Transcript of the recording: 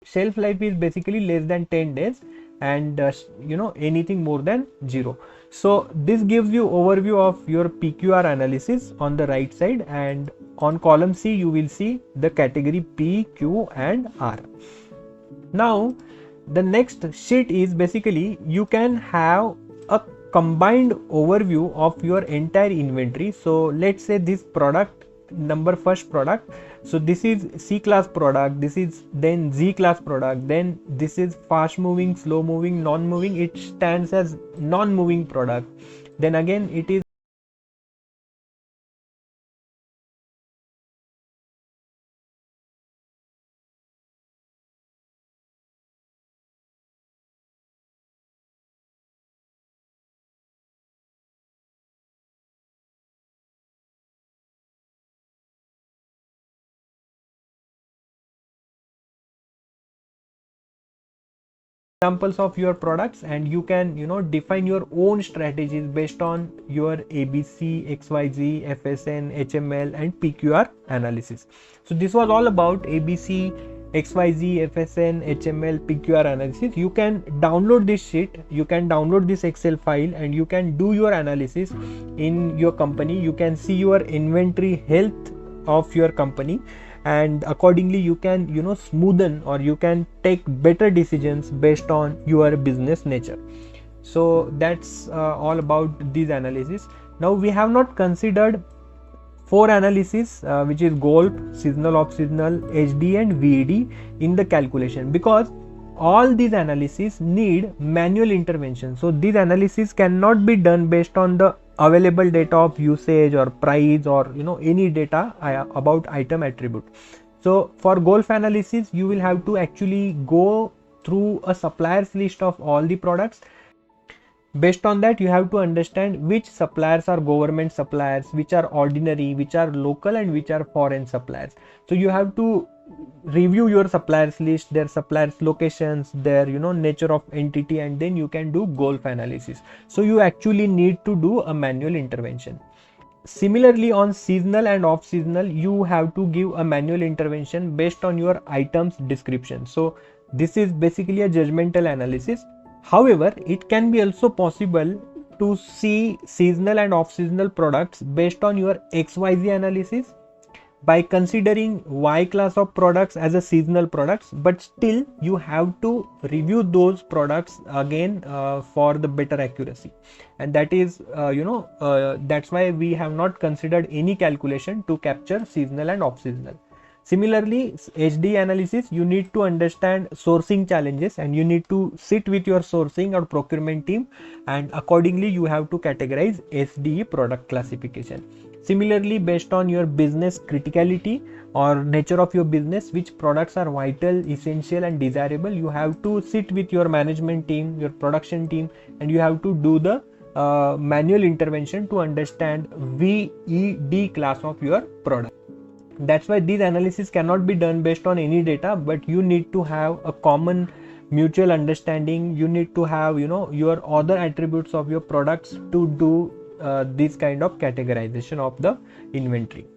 shelf life is basically less than 10 days, and anything more than 0. So this gives you overview of your PQR analysis on the right side, and on column C you will see the category P, Q and R. Now the next sheet is basically you can have a combined overview of your entire inventory. So let's say this product, first product, so this is C class product, this is then Z class product, then this is fast moving, slow moving, non moving, it stands as non moving product, then again it is examples of your products, and you can define your own strategies based on your ABC, XYZ, FSN, HML and PQR analysis. So this was all about ABC, XYZ, FSN, HML, PQR analysis. You can download this sheet, you can download this Excel file, and you can do your analysis in your company. You can see your inventory health of your company, and accordingly you can smoothen, or you can take better decisions based on your business nature. So that's all about these analysis. Now we have not considered 4 analysis which is goal, seasonal, off seasonal, HD and VED in the calculation, because all these analysis need manual intervention. So these analysis cannot be done based on the available data of usage or price, or any data about item attribute. So for Golf analysis you will have to actually go through a suppliers list of all the products. Based on that you have to understand which suppliers are government suppliers, which are ordinary, which are local and which are foreign suppliers. So you have to review your suppliers list, their suppliers locations, their nature of entity, and then you can do Golf analysis. So you actually need to do a manual intervention. Similarly on seasonal and off seasonal you have to give a manual intervention based on your items description. So this is basically a judgmental analysis. However, it can be also possible to see seasonal and off seasonal products based on your XYZ analysis by considering Y class of products as a seasonal products, but still you have to review those products again for the better accuracy, and that is that's why we have not considered any calculation to capture seasonal and off seasonal. Similarly, HD analysis, you need to understand sourcing challenges, and you need to sit with your sourcing or procurement team, and accordingly you have to categorize SDE product classification. Similarly, based on your business criticality or nature of your business, which products are vital, essential and desirable, you have to sit with your management team, your production team, and you have to do the manual intervention to understand VED class of your product. That's why these analysis cannot be done based on any data, but you need to have a common mutual understanding. You need to have your other attributes of your products to do this kind of categorization of the inventory.